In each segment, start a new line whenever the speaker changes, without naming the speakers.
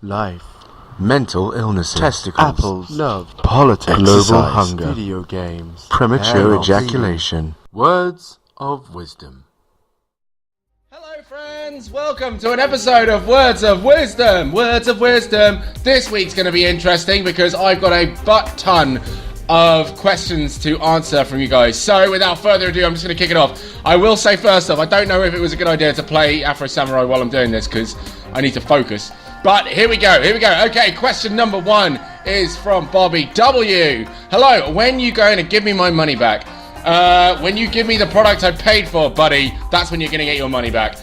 life, mental illnesses, testicles, apples, love,
politics,
global hunger,
video games,
premature ejaculation.
Words of wisdom.
Hello friends, welcome to an episode of Words of Wisdom. Words of Wisdom. This week's going to be interesting because I've got a butt ton of questions to answer from you guys. So without further ado, I'm just going to kick it off. I will say first off, I don't know if it was a good idea to play Afro Samurai while I'm doing this because I need to focus. But here we go. Okay, question number 1 is from Bobby W. Hello, when you going to give me my money back? When you give me the product I paid for, buddy, that's when you're going to get your money back.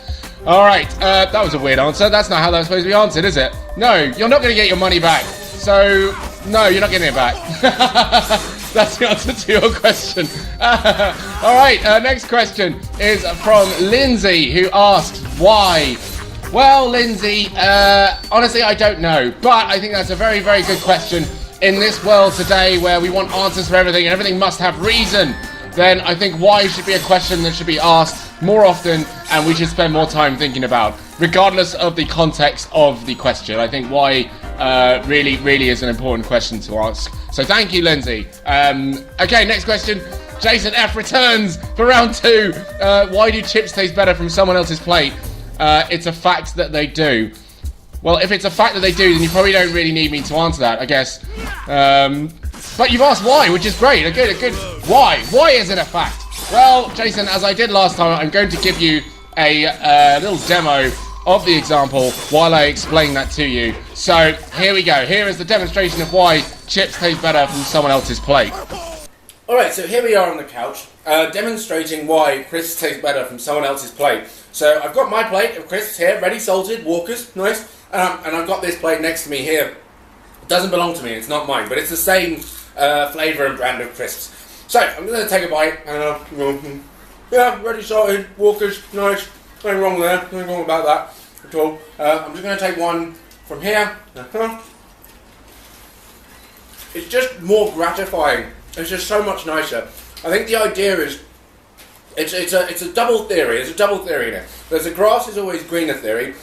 Alright, that was a weird answer. That's not how that's supposed to be answered, is it? No, you're not going to get your money back. So, no, you're not getting it back. That's the answer to your question. Alright, next question is from Lindsay, who asks, why? Well, Lindsay, honestly, I don't know. But I think that's a very, very good question. In this world today where we want answers for everything and everything must have reason, then I think why should be a question that should be asked more often and we should spend more time thinking about, regardless of the context of the question. I think why really is an important question to ask. So thank you, Lindsay. Okay, next question. Jason F returns for round 2. Why do chips taste better from someone else's plate? It's a fact that they do. Well, if it's a fact that they do, then you probably don't really need me to answer that, I guess. But you've asked why, which is great. A good why. Why is it a fact? Well, Jason, as I did last time, I'm going to give you a little demo of the example while I explain that to you. So here we go. Here is the demonstration of why chips taste better from someone else's plate. Alright, so here we are on the couch, demonstrating why crisps taste better from someone else's plate. So I've got my plate of crisps here, ready salted, Walkers, nice, and I've got this plate next to me here. It doesn't belong to me, it's not mine, but it's the same flavour and brand of crisps. So I'm going to take a bite, and yeah, ready salted, Walkers, nice, nothing wrong there, nothing wrong about that at all. I'm just going to take one from here. It's just more gratifying. It's just so much nicer. I think the idea is, it's a double theory. There's a double theory there. There's a grass is always greener theory,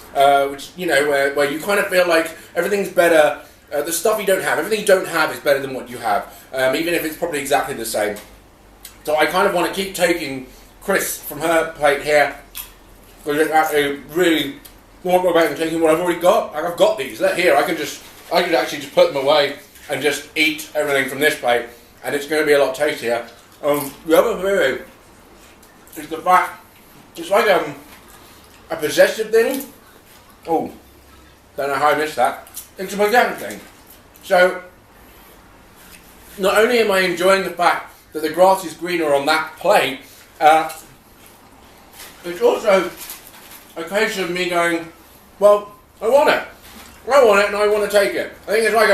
which, you know, where you kind of feel like everything's better. The stuff you don't have, everything you don't have is better than what you have, even if it's probably exactly the same. So I kind of want to keep taking Chris from her plate here, because it's actually really more about taking what I've already got. Like, I've got these. Here, I could actually just put them away and just eat everything from this plate, and it's going to be a lot tastier. The other theory is the fact it's like a possessive thing. Oh, don't know how I missed that. It's a possessive thing. So, not only am I enjoying the fact that the grass is greener on that plate, it's also a case of me going, well, I want it and I want to take it. I think it's like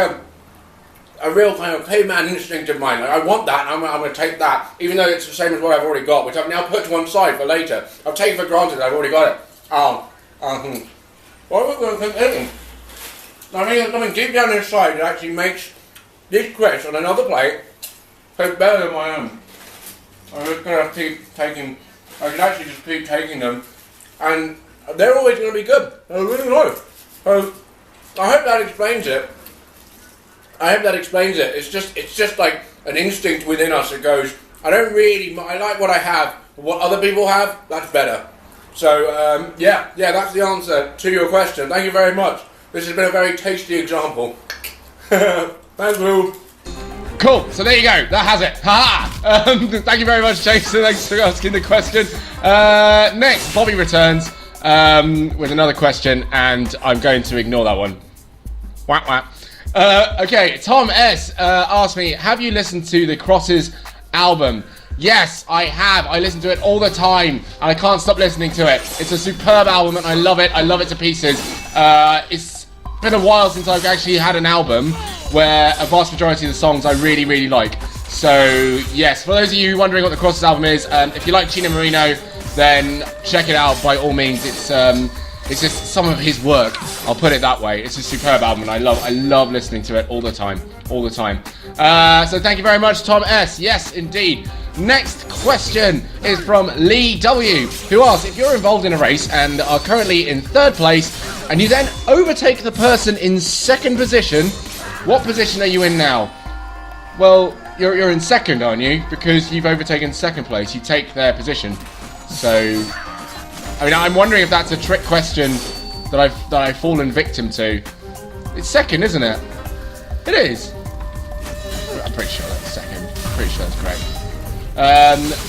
a real kind of caveman instinct of mine. Like, I want that, and I'm going to take that, even though it's the same as what I've already got, which I've now put to one side for later. I've taken for granted I've already got it. What are we going to think? I mean, something deep down inside that actually makes this crisp on another plate taste better than my own. I'm just going to keep taking, I can actually just keep taking them, and they're always going to be good. They're really nice. So, I hope that explains it. It's just like an instinct within us that goes, I like what I have, but what other people have, that's better. So, yeah, that's the answer to your question. Thank you very much. This has been a very tasty example. Thank you. Cool, so there you go, that has it. Ha! Thank you very much, Jason. Thanks for asking the question. Next, Bobby returns with another question, and I'm going to ignore that one. Wah, wah. Okay, Tom S. asked me, have you listened to the Crosses album? Yes, I have. I listen to it all the time, and I can't stop listening to it. It's a superb album, and I love it. I love it to pieces. It's been a while since I've actually had an album where a vast majority of the songs I really, really like. So, yes, for those of you wondering what the Crosses album is, if you like Chino Marino, then check it out by all means. It's just some of his work, I'll put it that way. It's a superb album, and I love listening to it all the time. So thank you very much, Tom S. Yes, indeed. Next question is from Lee W, who asks, if you're involved in a race and are currently in 3rd place and you then overtake the person in second position, what position are you in now? Well, you're in second, aren't you? Because you've overtaken second place. You take their position. So, I mean, I'm wondering if that's a trick question that I've fallen victim to. It's second, isn't it? It is. I'm pretty sure that's second. Pretty sure that's correct.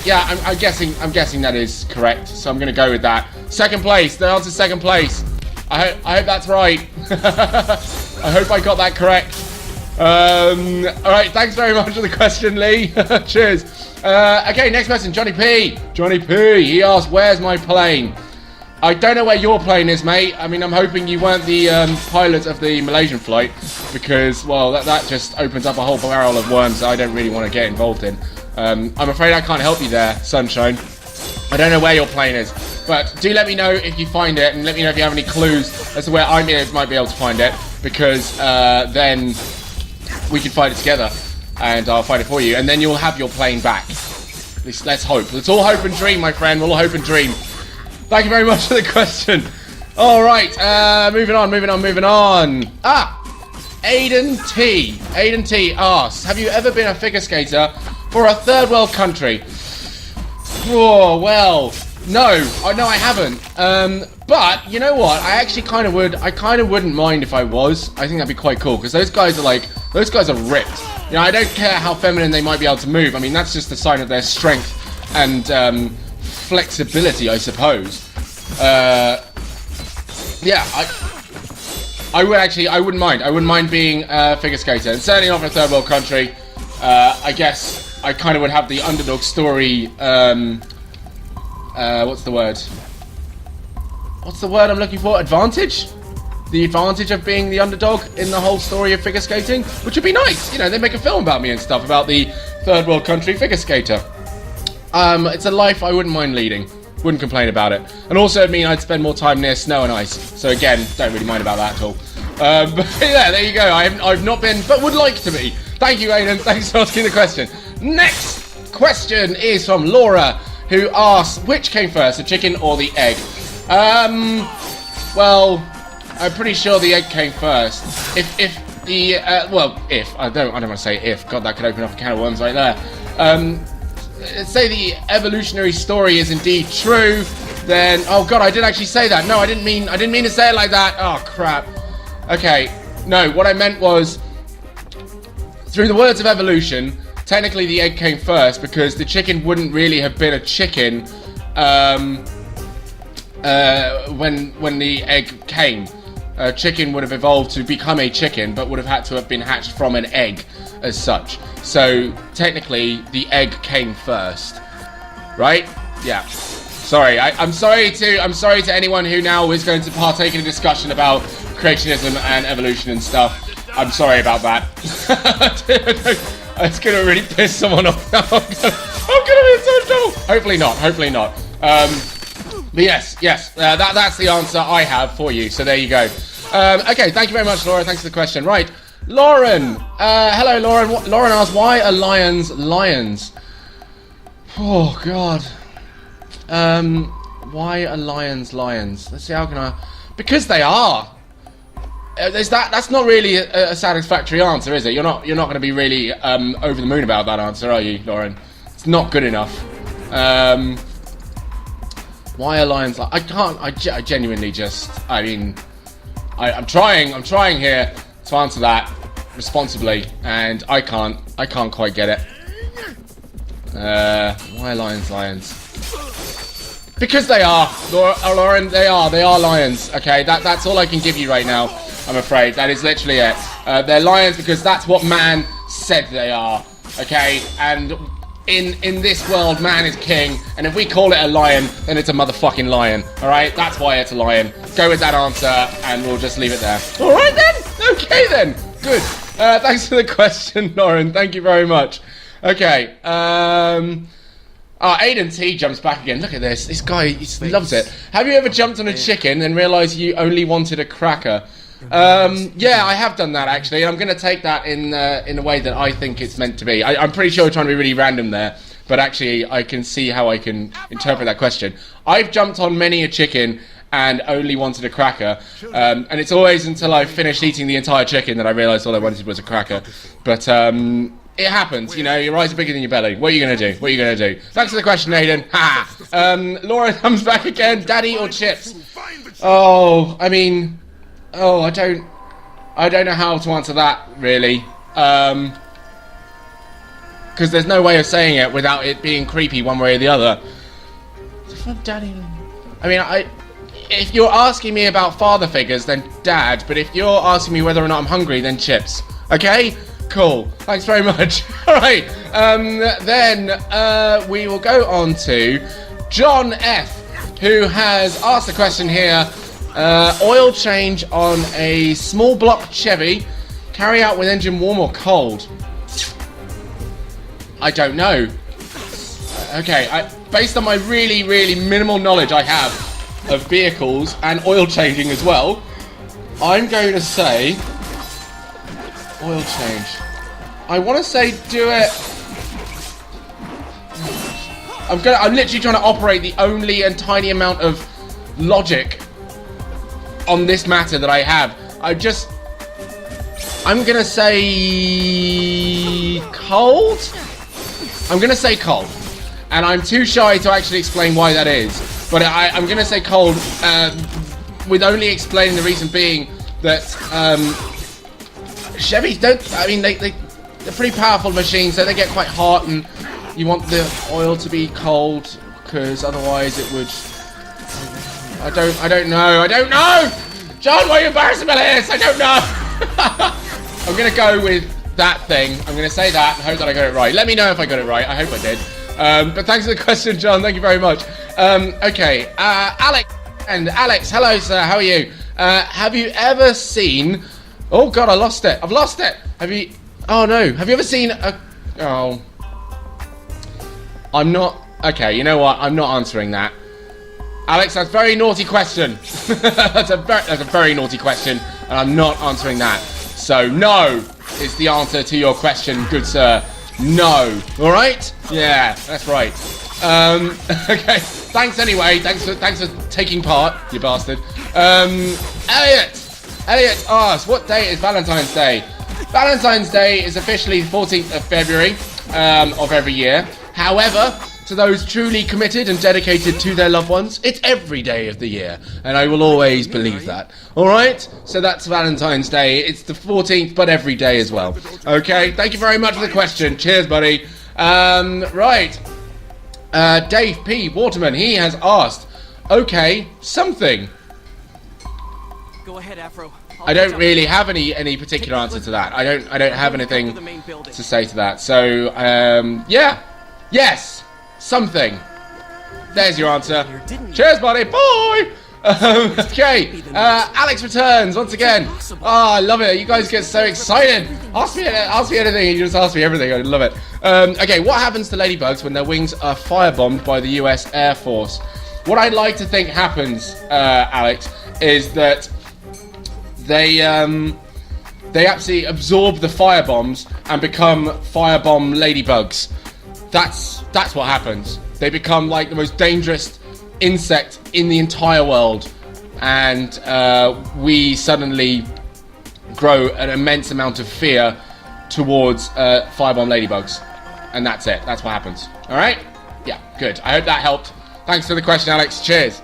Yeah, I'm guessing that is correct. So I'm going to go with that. Second place. The answer's second place. I hope that's right. I hope I got that correct. Alright, thanks very much for the question, Lee. Cheers. Okay, next question, Johnny P. Johnny P, he asked, where's my plane? I don't know where your plane is, mate. I mean, I'm hoping you weren't the pilot of the Malaysian flight, because, well, that just opens up a whole barrel of worms that I don't really want to get involved in. I'm afraid I can't help you there, Sunshine. I don't know where your plane is, but do let me know if you find it, and let me know if you have any clues as to where I might be able to find it, because then we can find it together, and I'll find it for you, and then you'll have your plane back. At least let's hope. Let's all hope and dream, my friend. We'll all hope and dream. Thank you very much for the question. All right, moving on. Aiden T asks, have you ever been a figure skater for a third world country? Oh, well, no, I haven't. But you know what? I actually kind of would. I kind of wouldn't mind if I was. I think that'd be quite cool because those guys are ripped. You know, I don't care how feminine they might be able to move. I mean, that's just a sign of their strength and flexibility, I suppose. Yeah, I wouldn't mind. I wouldn't mind being a figure skater, and certainly not for a third world country. I guess I kind of would have the underdog story. What's the word? What's the word I'm looking for? Advantage? The advantage of being the underdog in the whole story of figure skating, which would be nice. You know, they make a film about me and stuff about the third world country figure skater. It's a life I wouldn't mind leading. Wouldn't complain about it. And also it'd mean I'd spend more time near snow and ice. So again, don't really mind about that at all. But yeah, there you go. I've not been, but would like to be. Thank you, Aidan. Thanks for asking the question. Next question is from Laura, who asks, which came first, the chicken or the egg? Well, I'm pretty sure the egg came first. If I don't want to say if. God, that could open up a can of worms right there. Say the evolutionary story is indeed true, then oh god, I did actually say that. No, I didn't mean to say it like that. Oh crap. Okay, no, what I meant was, through the words of evolution, technically the egg came first because the chicken wouldn't really have been a chicken when the egg came. Chicken would have evolved to become a chicken, but would have had to have been hatched from an egg as such. So technically the egg came first, right? Yeah. Sorry, I'm sorry to anyone who now is going to partake in a discussion about creationism and evolution and stuff. I'm sorry about that. It's gonna really piss someone off now. I'm gonna be in so much trouble. Hopefully not. But yes, that's the answer I have for you. So there you go. Okay, thank you very much, Laura. Thanks for the question. Right, Lauren. Hello, Lauren. Lauren asks, why are lions lions? Oh God. Why are lions lions? Let's see. How can I? Because they are. That's not really a satisfactory answer, is it? You're not going to be really over the moon about that answer, are you, Lauren? It's not good enough. Why are lions like? I can't. I genuinely just. I mean, I'm trying here to answer that responsibly, and I can't quite get it. Why are lions lions? Because they are, Lauren. They are lions. Okay, that's all I can give you right now. I'm afraid that is literally it. They're lions because that's what man said they are. Okay, and in this world, man is king, and if we call it a lion, then it's a motherfucking lion. All right, that's why it's a lion. Go with that answer, and we'll just leave it there. All right then. Okay then. Good. Thanks for the question, Lauren. Thank you very much. Okay. Aiden T jumps back again. Look at this. This guy he loves it. Have you ever jumped on a chicken and realised you only wanted a cracker? Yeah, I have done that actually. I'm going to take that in a way that I think it's meant to be. I'm pretty sure I'm trying to be really random there, but actually I can see how I can interpret that question. I've jumped on many a chicken and only wanted a cracker. And it's always until I finished eating the entire chicken that I realised all I wanted was a cracker. But it happens, you know, your eyes are bigger than your belly. What are you going to do? What are you going to do? Thanks for the question, Aidan. Ha! Laura comes back again. Daddy or chips? Oh, I mean... Oh, I don't know how to answer that, really. Because there's no way of saying it without it being creepy one way or the other. Daddy... I mean, if you're asking me about father figures, then dad. But if you're asking me whether or not I'm hungry, then chips. Okay? Cool. Thanks very much. All right. Then we will go on to John F., who has asked a question here. Oil change on a small block Chevy. Carry out with engine warm or cold? I don't know. Okay. Based on my really, really minimal knowledge I have of vehicles and oil changing as well, I'm going to say... Oil change. I want to say do it. I'm literally trying to operate the only and tiny amount of logic on this matter that I have. I'm gonna say cold. I'm gonna say cold, and I'm too shy to actually explain why that is. But I'm gonna say cold, with only explaining the reason being that Chevys don't. I mean, they're pretty powerful machines, so they get quite hot, and you want the oil to be cold because otherwise it would. I don't know. John, why are you embarrassing me like this? I don't know. I'm gonna go with that thing. I'm gonna say that and hope that I got it right. Let me know if I got it right. I hope I did. But thanks for the question, John. Thank you very much. Okay, Alex. And Alex, hello, sir. How are you? Have you ever seen? Oh God, I lost it. I've lost it. Have you? Oh no. Have you ever seen a? Oh. I'm not. Okay, you know what? I'm not answering that. Alex, that's a very naughty question. that's a very naughty question, and I'm not answering that. So no is the answer to your question, good sir. No. All right? Yeah, that's right. Okay. Thanks anyway. Thanks for taking part, you bastard. Elliot asks, what day is Valentine's Day? Valentine's Day is officially the 14th of February of every year. However, to those truly committed and dedicated to their loved ones, it's every day of the year, and I will always believe that. All right? So that's Valentine's Day. It's the 14th, but every day as well. Okay? Thank you very much for the question. Cheers, buddy. Right. Dave P. Waterman, he has asked, okay, something.
Go ahead, Afro.
I don't really have any particular answer to that. I don't have anything to say to that. So, yeah. Yes. Something. There's your answer. Cheers, buddy. Bye. Okay. Alex returns once again. Oh, I love it. You guys get so excited. Ask me anything. You just ask me everything. I love it. Okay. What happens to ladybugs when their wings are firebombed by the US Air Force? What I'd like to think happens, Alex, is that they absolutely absorb the firebombs and become firebomb ladybugs. That's what happens. They become like the most dangerous insect in the entire world, and we suddenly grow an immense amount of fear towards firebomb ladybugs, and that's it. That's what happens. All right? Yeah, good. I hope that helped. Thanks for the question, Alex. Cheers.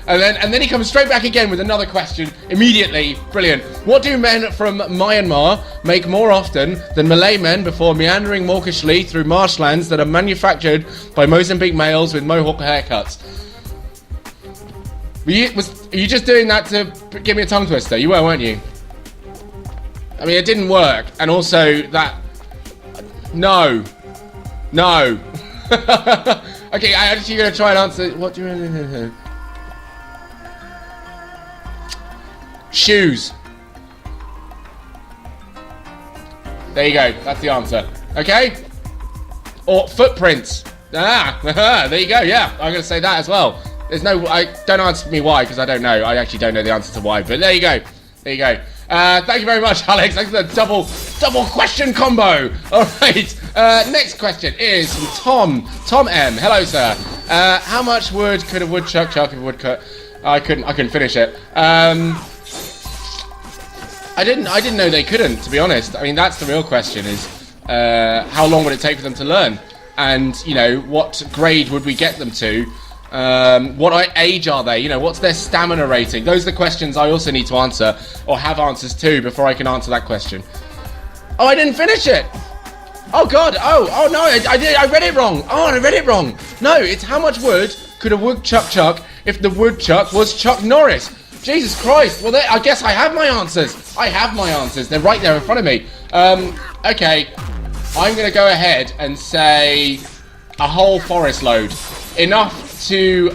And then he comes straight back again with another question immediately. Brilliant. What do men from Myanmar make more often than Malay men before meandering mawkishly through marshlands that are manufactured by Mozambique males with mohawk haircuts? Are you just doing that to give me a tongue twister? You weren't you? I mean, it didn't work. And also that... No. Okay, I'm actually going to try and answer... What do you... Shoes. There you go. That's the answer. Okay? Or footprints. There you go. Yeah, I'm going to say that as well. Don't ask me why, because I don't know. I actually don't know the answer to why, but there you go. Thank you very much, Alex. Thanks for the double question combo. All right. Next question is from Tom M. Hello, sir. How much wood could a woodchuck chuck if a woodcut? I couldn't finish it. I didn't know they couldn't, to be honest. I mean, that's the real question is, how long would it take for them to learn? And, you know, what grade would we get them to? What age are they? You know, what's their stamina rating? Those are the questions I also need to answer, or have answers to, before I can answer that question. Oh, I didn't finish it! Oh, God! Oh, no, I read it wrong! Oh, I read it wrong! No, it's how much wood could a woodchuck chuck if the woodchuck was Chuck Norris? Jesus Christ! Well, I guess I have my answers! I have my answers, they're right there in front of me. Okay, I'm gonna go ahead and say a whole forest load. Enough to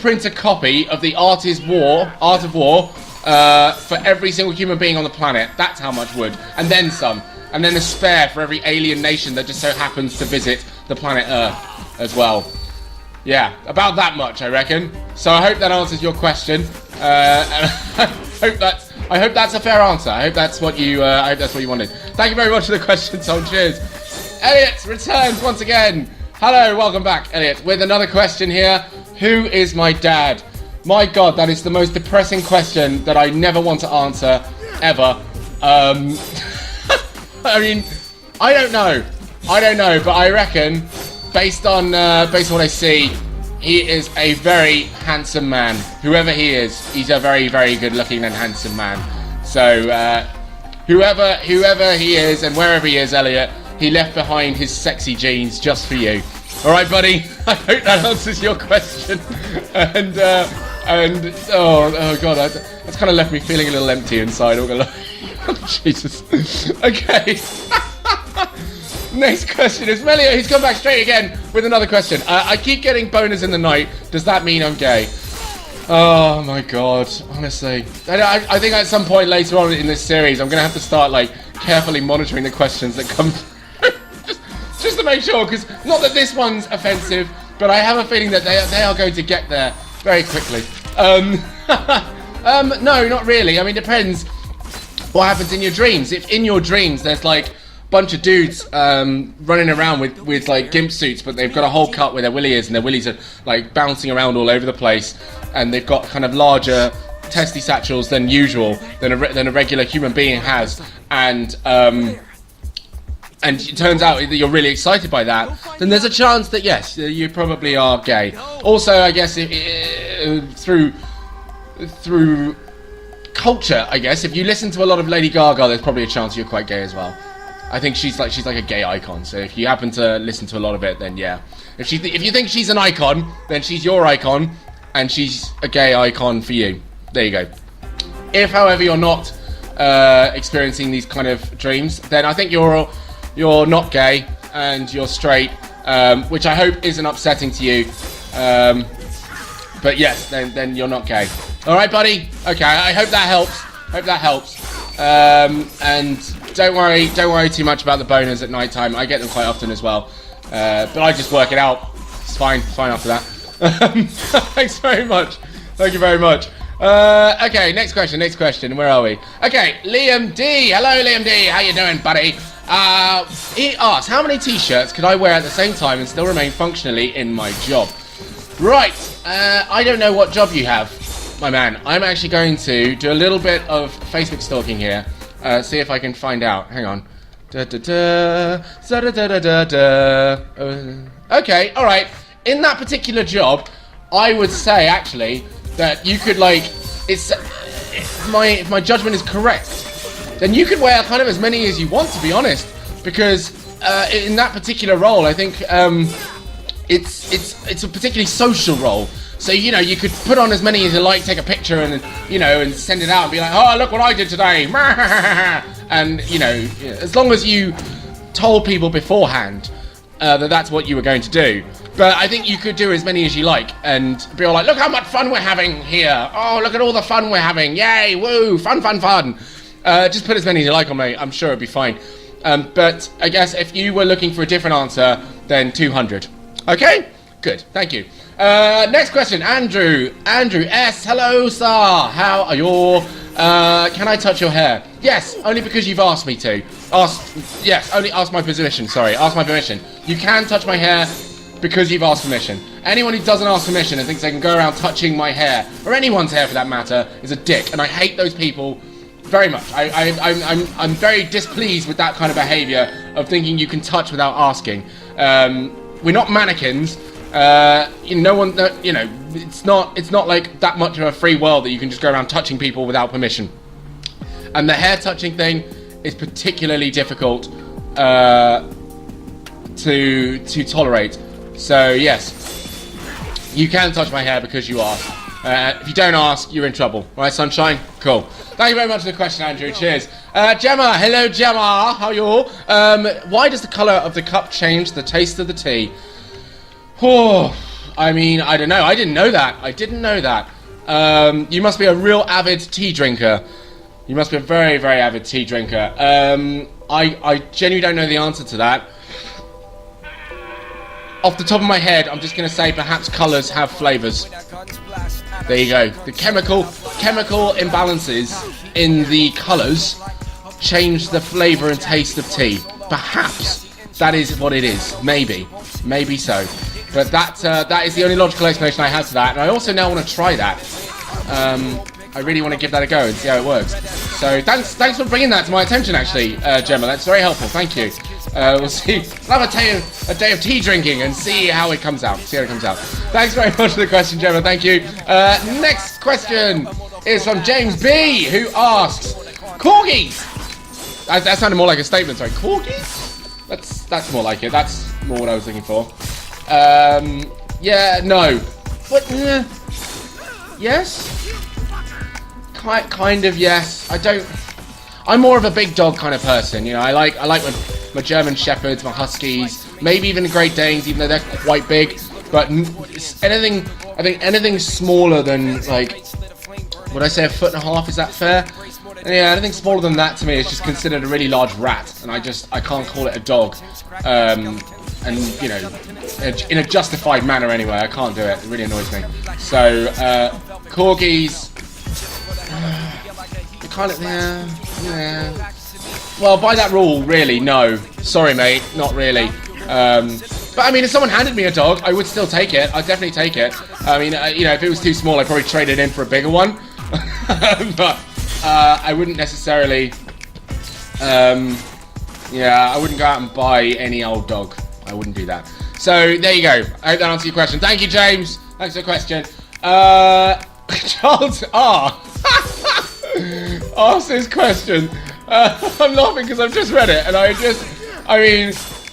print a copy of the Art of War, for every single human being on the planet. That's how much wood. And then some. And then a spare for every alien nation that just so happens to visit the planet Earth as well. Yeah, about that much, I reckon. So I hope that answers your question. And I hope that's a fair answer. I hope that's what you wanted. Thank you very much for the question, Tom. Cheers. Elliot returns once again. Hello, welcome back, Elliot, with another question here. Who is my dad? My God, that is the most depressing question that I never want to answer, ever. I mean, I don't know, but I reckon, based on what I see, he is a very handsome man. Whoever he is, he's a very, very good-looking and handsome man. So, whoever he is and wherever he is, Elliot, he left behind his sexy jeans just for you. All right, buddy. I hope that answers your question. And oh God, that's kind of left me feeling a little empty inside. I'm gonna lie. Jesus. Okay. Next question is Melio. He's come back straight again with another question. I keep getting boners in the night. Does that mean I'm gay? Oh my God. Honestly, I think at some point later on in this series, I'm gonna have to start like carefully monitoring the questions that come. Just to make sure, because not that this one's offensive, but I have a feeling that they are going to get there very quickly. No, not really. I mean, it depends what happens in your dreams. If in your dreams there's like a bunch of dudes running around with like gimp suits, but they've got a hole cut where their willy is, and their willies are like bouncing around all over the place, and they've got kind of larger testy satchels than usual, than a regular human being has, and it turns out that you're really excited by that, then there's a chance that, yes, you probably are gay. Also, I guess, through culture, I guess, if you listen to a lot of Lady Gaga, there's probably a chance you're quite gay as well. I think she's like a gay icon, so if you happen to listen to a lot of it, then yeah. If you think she's an icon, then she's your icon, and she's a gay icon for you. There you go. If, however, you're not experiencing these kind of dreams, then I think you're not gay and you're straight, which I hope isn't upsetting to you. But yes, then you're not gay. All right, buddy. Okay, I hope that helps. And don't worry too much about the boners at night time. I get them quite often as well. But I just work it out. It's fine after that. Thanks very much. Thank you very much. Okay, next question. Where are we? Okay, Liam D. Hello, Liam D. How you doing, buddy? He asks, how many t-shirts could I wear at the same time and still remain functionally in my job? Right, I don't know what job you have, my man. I'm actually going to do a little bit of Facebook stalking here, see if I can find out. Hang on. Okay, alright. In that particular job, I would say, actually, that you could, like, if my judgment is correct, then you could wear kind of as many as you want, to be honest, because in that particular role, I think it's a particularly social role. So, you know, you could put on as many as you like, take a picture and, you know, and send it out and be like, oh, look what I did today. And, you know, as long as you told people beforehand that that's what you were going to do. But I think you could do as many as you like and be all like, look how much fun we're having here. Oh, look at all the fun we're having. Yay, woo, fun. Just put as many as you like on me. I'm sure it'd be fine. But I guess if you were looking for a different answer, then 200. Okay? Good. Thank you. Next question. Andrew S. Hello, sir. How are you? Can I touch your hair? Yes, only because you've asked me to. Ask my permission. Sorry, ask my permission. You can touch my hair. because you've asked permission. Anyone who doesn't ask permission and thinks they can go around touching my hair, or anyone's hair for that matter, is a dick. And I hate those people very much. I'm very displeased with that kind of behaviour of thinking you can touch without asking. We're not mannequins. No one, it's not like that much of a free world that you can just go around touching people without permission. And the hair touching thing is particularly difficult to tolerate. So yes, you can touch my hair because you asked. If you don't ask, you're in trouble. Right, sunshine? Cool. Thank you very much for the question, Andrew. Cheers. Gemma, hello Gemma, how are you all? Why does the colour of the cup change the taste of the tea? Oh, I mean, I don't know. I didn't know that. You must be a real avid tea drinker. You must be a very, very avid tea drinker. I genuinely don't know the answer to that. Off the top of my head, I'm just going to say perhaps colours have flavours. There you go. The chemical imbalances in the colours change the flavour and taste of tea. Perhaps that is what it is. Maybe so. But that is the only logical explanation I have to that. And I also now want to try that. I really want to give that a go and see how it works. So thanks for bringing that to my attention, actually, Gemma. That's very helpful. Thank you. We'll see. We'll have a day of tea drinking and see how it comes out. Thanks very much for the question, Gemma. Thank you. Next question is from James B, who asks, corgis. That sounded more like a statement. Sorry, corgis. That's more like it. That's more what I was looking for. Yeah, no. But yes. Kind of yes. I'm more of a big dog kind of person, I like my German Shepherds, my Huskies, maybe even the Great Danes, even though they're quite big. But anything smaller than, like, would I say 1.5 foot? Is that fair? Yeah, anything smaller than that to me is just considered a really large rat, and I can't call it a dog. And in a justified manner anyway. I can't do it. It really annoys me. So corgis. Kind of, yeah. Well, by that rule, really, no. Sorry, mate, not really. But I mean, if someone handed me a dog, I would still take it. I'd definitely take it. I mean, if it was too small, I'd probably trade it in for a bigger one. But I wouldn't necessarily. I wouldn't go out and buy any old dog. I wouldn't do that. So there you go. I hope that answers your question. Thank you, James. Thanks for the question. Charles R. asked this question. I'm laughing because I've just read it, and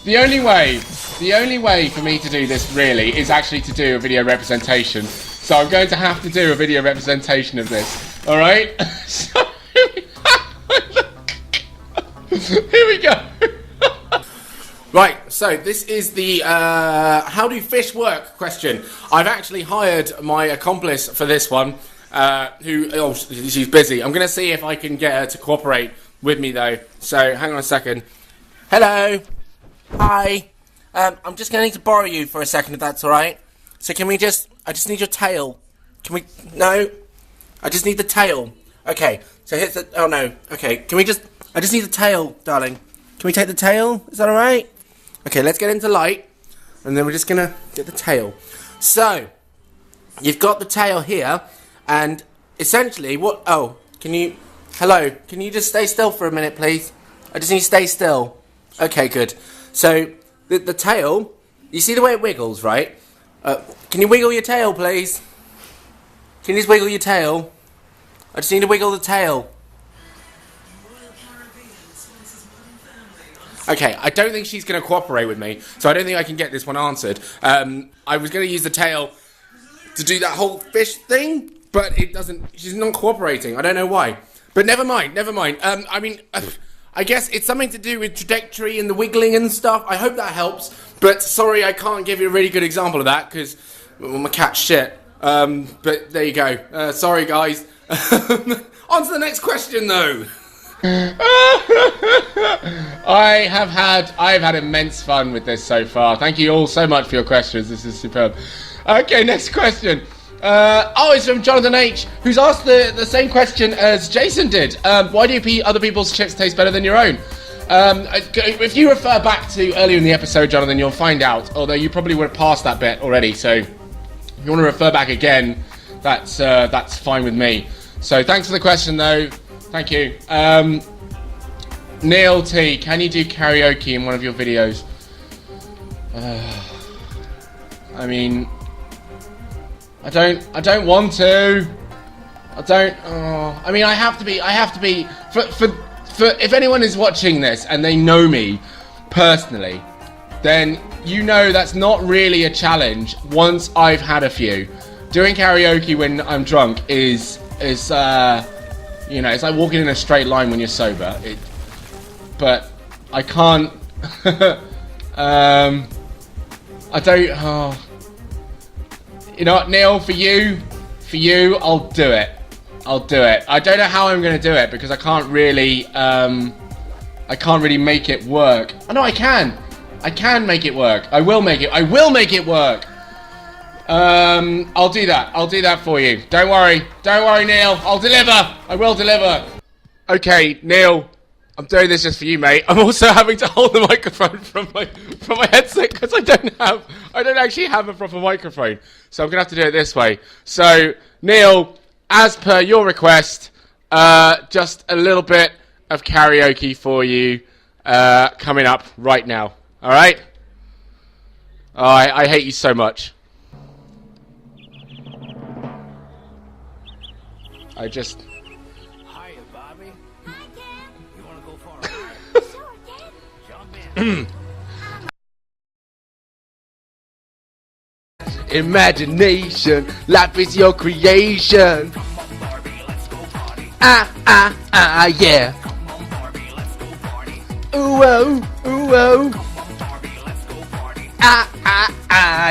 the only way for me to do this really is actually to do a video representation. So I'm going to have to do a video representation of this. All right. So here we go. Right, so this is the how do fish work question. I've actually hired my accomplice for this one. She's busy. I'm going to see if I can get her to cooperate with me, though. So, hang on a second. Hello. Hi. I'm just going to need to borrow you for a second, if that's alright. So, I just need your tail. No. I just need the tail. Okay. So, here's the, oh no. Okay. I just need the tail, darling. Can we take the tail? Is that alright? Okay, let's get into light. And then we're just going to get the tail. So, you've got the tail here. And essentially, can you just stay still for a minute, please? I just need to stay still. Okay, good. So, the tail, you see the way it wiggles, right? Can you wiggle your tail, please? Can you just wiggle your tail? I just need to wiggle the tail. Okay, I don't think she's going to cooperate with me, so I don't think I can get this one answered. I was going to use the tail to do that whole fish thing, but it doesn't. She's not cooperating. I don't know why. But never mind. I guess it's something to do with trajectory and the wiggling and stuff. I hope that helps. But sorry, I can't give you a really good example of that because my cat's shit. But there you go. Sorry, guys. On to the next question, though. I've had immense fun with this so far. Thank you all so much for your questions. This is superb. Okay, next question. It's from Jonathan H, who's asked the same question as Jason did. Why do other people's chips taste better than your own? If you refer back to earlier in the episode, Jonathan, you'll find out. Although you probably would have passed that bit already. So if you want to refer back again, that's fine with me. So thanks for the question, though. Thank you. Neil T, can you do karaoke in one of your videos? I mean, I don't want to. I mean, I have to be. For if anyone is watching this and they know me personally, then you know that's not really a challenge once I've had a few. Doing karaoke when I'm drunk is you know, it's like walking in a straight line when you're sober. But I can't. I don't. You know what, Neil? For you, I'll do it. I don't know how I'm going to do it because I can't really make it work. Oh no, I can make it work. I will make it work. I'll do that for you. Don't worry, Neil. I'll deliver. I will deliver. Okay, Neil, I'm doing this just for you, mate. I'm also having to hold the microphone from my headset because I don't actually have a proper microphone. So I'm gonna have to do it this way. So, Neil, as per your request, just a little bit of karaoke for you coming up right now. All right? Oh, I hate you so much.
Hiya, Bobby. Hi, Ken. You want to go for a ride? Sure, Ken. Jump in.
Imagination, life is your creation.
Come on, Barbie, let's go party.
Yeah.
Come on, Barbie, let's go party.
Ooh, oh, ooh, oh.
Come on, Barbie, let's go party.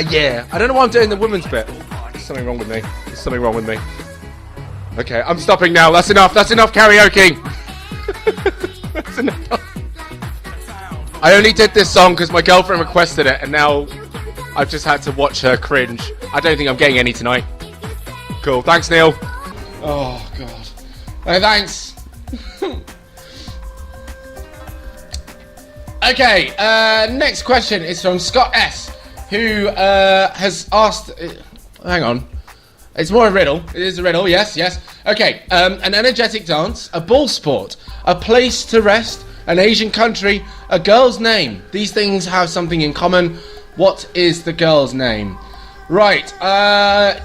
Yeah. I don't know why I'm doing the woman's bit. There's something wrong with me. Okay, I'm stopping now. That's enough karaoke. That's enough. I only did this song because my girlfriend requested it, and now I've just had to watch her cringe. I don't think I'm getting any tonight. Cool. Thanks, Neil.
Oh god. Thanks. Okay. Next question is from Scott S, who has asked. Hang on. It's more a riddle. It is a riddle. Yes. Okay. An energetic dance, a ball sport, a place to rest, an Asian country, a girl's name. These things have something in common. What is the girl's name? Right. I've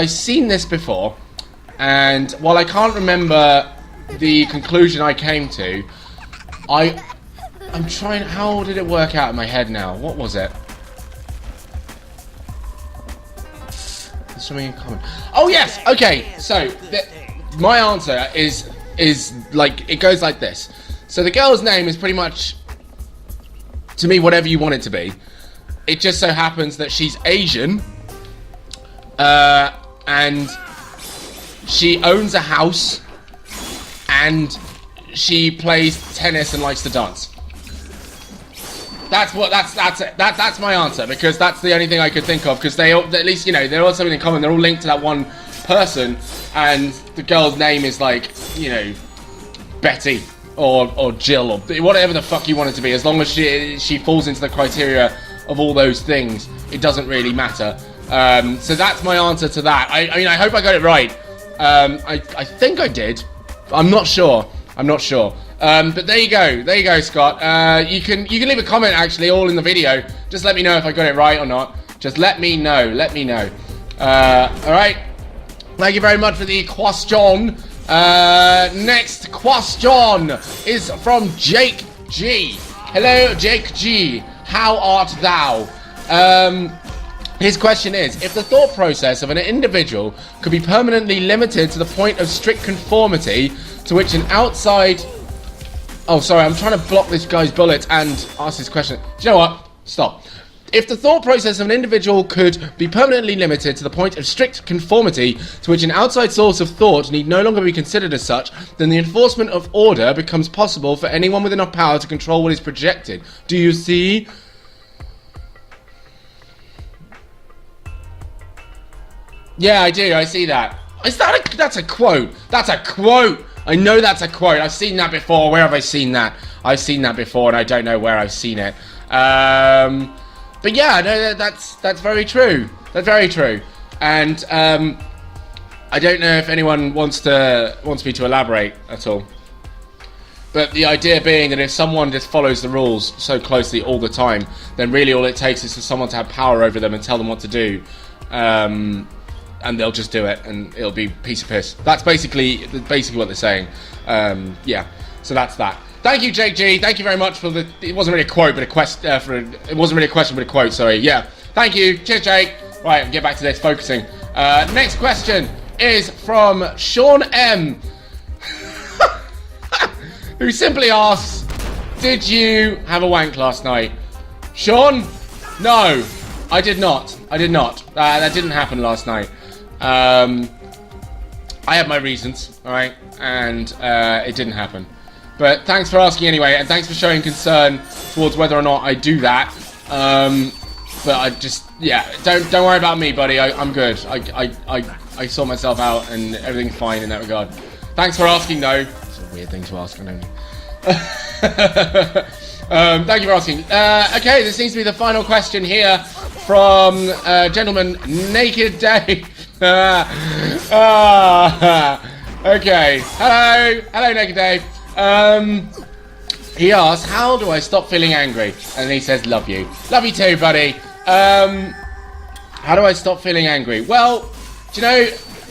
seen this before, and while I can't remember the conclusion I came to, I'm trying. How did it work out in my head now? What was it? There's something in common. Oh yes. Okay. So my answer is like it goes like this. So the girl's name is pretty much, to me, whatever you want it to be. It just so happens that she's Asian, and she owns a house, and she plays tennis and likes to dance. That's it. That's my answer, because that's the only thing I could think of. Because they all, at least, you know, they're all something in common. They're all linked to that one person, and the girl's name is like, you know, Betty or Jill or whatever the fuck you want it to be. As long as she falls into the criteria of all those things, it doesn't really matter. So that's my answer to that. I mean, I hope I got it right. I think I did. I'm not sure. But there you go, Scott. You can leave a comment actually, all in the video. Just let me know if I got it right or not. Just let me know. All right. Thank you very much for the question. Next question is from Jake G. Hello, Jake G. How art thou? His question is, if the thought process of an individual could be permanently limited to the point of strict conformity to which an outside... Oh, sorry, I'm trying to block this guy's bullet and ask this question. Do you know what? Stop. If the thought process of an individual could be permanently limited to the point of strict conformity to which an outside source of thought need no longer be considered as such, then the enforcement of order becomes possible for anyone with enough power to control what is projected. Do you see? Yeah, I do. I see that. That's a quote. That's a quote. I know that's a quote. I've seen that before. Where have I seen that? I've seen that before, and I don't know where I've seen it. But yeah, no, that's very true. That's very true. And I don't know if anyone wants me to elaborate at all. But the idea being that if someone just follows the rules so closely all the time, then really all it takes is for someone to have power over them and tell them what to do. And they'll just do it, and it'll be piece of piss. That's basically what they're saying. Yeah, so that's that. Thank you, Jake G. Thank you very much for the. It wasn't really a quote, but it wasn't really a question, but a quote. Sorry. Yeah. Thank you. Cheers, Jake. Right, get back to this. Focusing. Next question is from Sean M, who simply asks, "Did you have a wank last night?" Sean, no, I did not. I did not. That didn't happen last night. I have my reasons, all right, and it didn't happen. But thanks for asking anyway, and thanks for showing concern towards whether or not I do that. But I just, yeah, don't worry about me, buddy. I'm good. I sort myself out, and everything's fine in that regard. Thanks for asking, though. It's a weird thing to ask, I know. Thank you for asking. Okay, this seems to be the final question here from gentleman Naked Dave. Okay. Hello, Naked Dave. He asks, how do I stop feeling angry? And he says, love you. Love you too, buddy. How do I stop feeling angry? Well, do you know,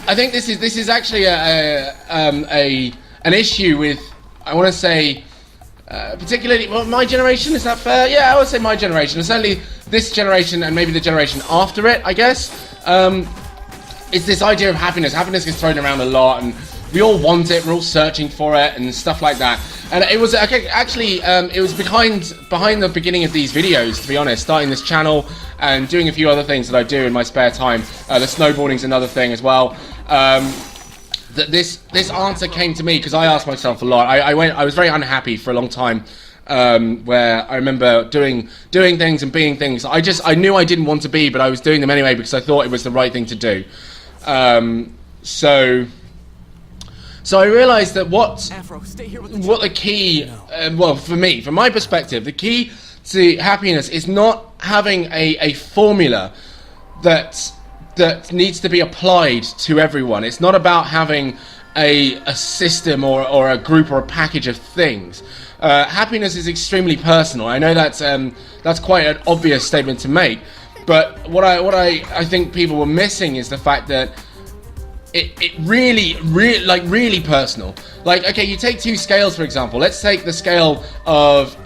I think this is actually an issue with, I want to say, particularly, well, my generation, is that fair? Yeah, I would say my generation. Certainly this generation and maybe the generation after it, I guess. It's this idea of happiness. Happiness gets thrown around a lot, and we all want it. We're all searching for it and stuff like that. And it was it was behind the beginning of these videos, to be honest, starting this channel and doing a few other things that I do in my spare time. The snowboarding's another thing as well. That this answer came to me because I asked myself a lot. I was very unhappy for a long time, where I remember doing things and being things I knew I didn't want to be, but I was doing them anyway because I thought it was the right thing to do. So I realised that what the key, well, for me, from my perspective, the key to happiness is not having a formula that needs to be applied to everyone. It's not about having a system or a group or a package of things. Happiness is extremely personal. I know that's quite an obvious statement to make, but what I think people were missing is the fact that it really personal. Like, okay, you take two scales, for example. Let's take the scale of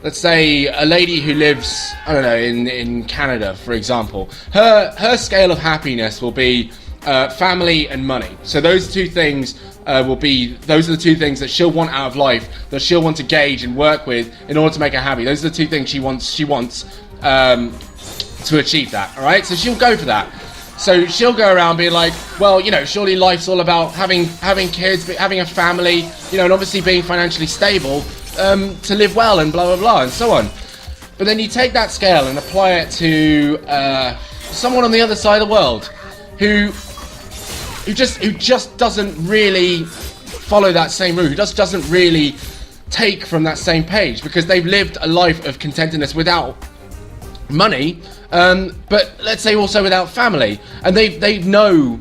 let's say a lady who lives, I don't know, in Canada, for example. Her scale of happiness will be family and money. So those two things those are the two things that she'll want out of life, that she'll want to gauge and work with in order to make her happy. Those are the two things she wants to achieve that. All right, so she'll go for that. So she'll go around being like, well, you know, surely life's all about having kids, having a family, you know, and obviously being financially stable to live well and blah blah blah and so on. But then you take that scale and apply it to someone on the other side of the world who just doesn't really follow that same route, who just doesn't really take from that same page because they've lived a life of contentedness without money, but let's say also without family, and they know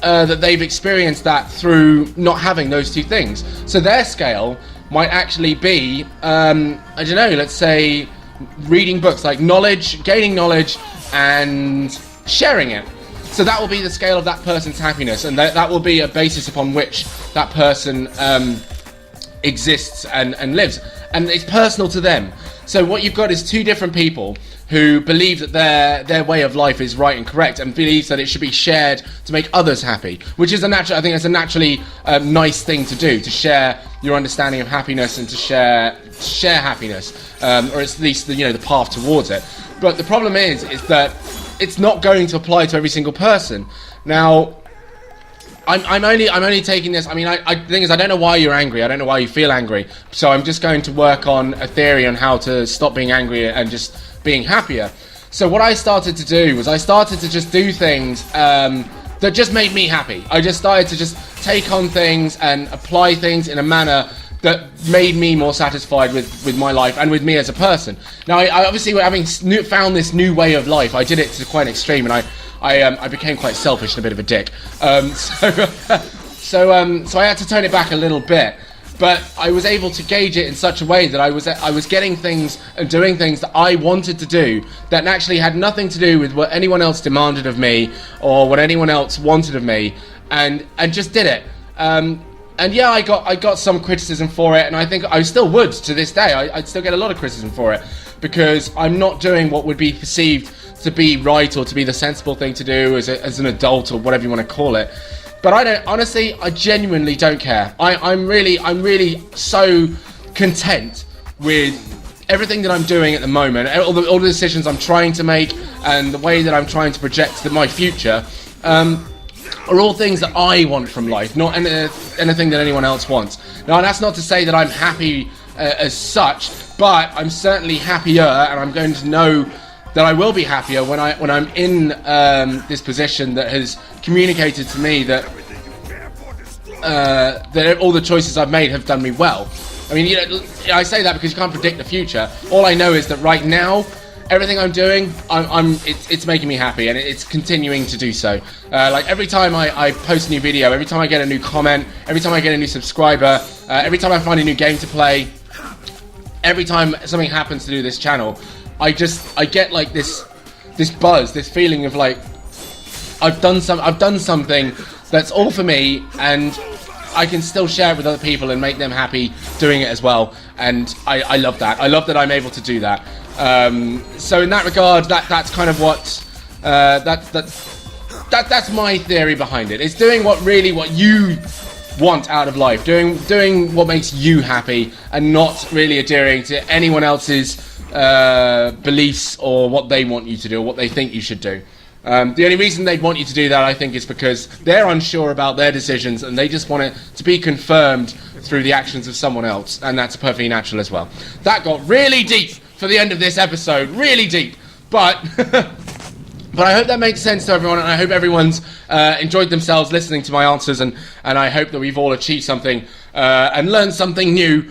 that they've experienced that through not having those two things. So their scale might actually be, I don't know, let's say reading books, like knowledge, gaining knowledge and sharing it. So that will be the scale of that person's happiness, and that will be a basis upon which that person exists and lives, and it's personal to them. So what you've got is two different people who believe that their way of life is right and correct, and believes that it should be shared to make others happy, which is I think it's a naturally nice thing to do, to share your understanding of happiness and to share happiness, or at least the path towards it. But the problem is that it's not going to apply to every single person. Now, I'm only taking this. I mean, the thing is, I don't know why you're angry. I don't know why you feel angry. So I'm just going to work on a theory on how to stop being angry and just being happier. So what I started to do was I started to just do things that just made me happy. I just started to just take on things and apply things in a manner that made me more satisfied with my life and with me as a person. Now, I obviously, having found this new way of life, I did it to quite an extreme, and I became quite selfish and a bit of a dick. So I had to tone it back a little bit. But I was able to gauge it in such a way that I was getting things and doing things that I wanted to do that actually had nothing to do with what anyone else demanded of me or what anyone else wanted of me, and just did it. And yeah, I got some criticism for it, and I think I still would to this day. I'd still get a lot of criticism for it because I'm not doing what would be perceived to be right or to be the sensible thing to do as an adult or whatever you want to call it. But I genuinely don't care. I'm really so content with everything that I'm doing at the moment, all the decisions I'm trying to make, and the way that I'm trying to project my future, are all things that I want from life, not anything that anyone else wants. Now, that's not to say that I'm happy as such, but I'm certainly happier, and I'm going to know that I will be happier when I'm in this position that has communicated to me that all the choices I've made have done me well. I mean, I say that because you can't predict the future. All I know is that right now, everything I'm doing, it's making me happy, and it's continuing to do so. Like every time I post a new video, every time I get a new comment, every time I get a new subscriber, every time I find a new game to play, every time something happens to do this channel, I get like this buzz, this feeling of like I've done something that's all for me, and I can still share it with other people and make them happy doing it as well. And I love that. I love that I'm able to do that. So in that regard, that's kind of what that's my theory behind it. It's doing what you want out of life, doing what makes you happy, and not really adhering to anyone else's beliefs or what they want you to do or what they think you should do. The only reason they'd want you to do that, I think, is because they're unsure about their decisions and they just want it to be confirmed through the actions of someone else, and that's perfectly natural as well. That got really deep for the end of this episode, really deep, but but I hope that makes sense to everyone, and I hope everyone's enjoyed themselves listening to my answers, and I hope that we've all achieved something and learned something new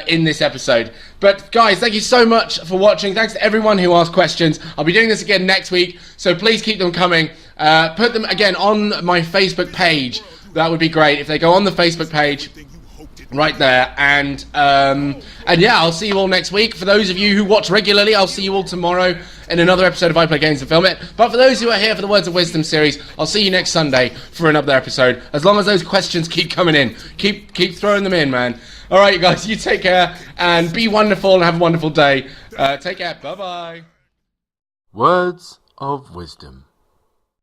in this episode. But guys, thank you so much for watching. Thanks to everyone who asked questions. I'll be doing this again next week, so please keep them coming. Put them again on my Facebook page. That would be great if they go on the Facebook page right there, and yeah, I'll see you all next week. For those of you who watch regularly, I'll see you all tomorrow in another episode of I Play Games and Film It. But for those who are here for the Words of Wisdom series, I'll see you next Sunday for another episode. As long as those questions keep coming in, keep throwing them in, man. All right, you guys, you take care and be wonderful and have a wonderful day. Take care. Bye bye.
Words of Wisdom.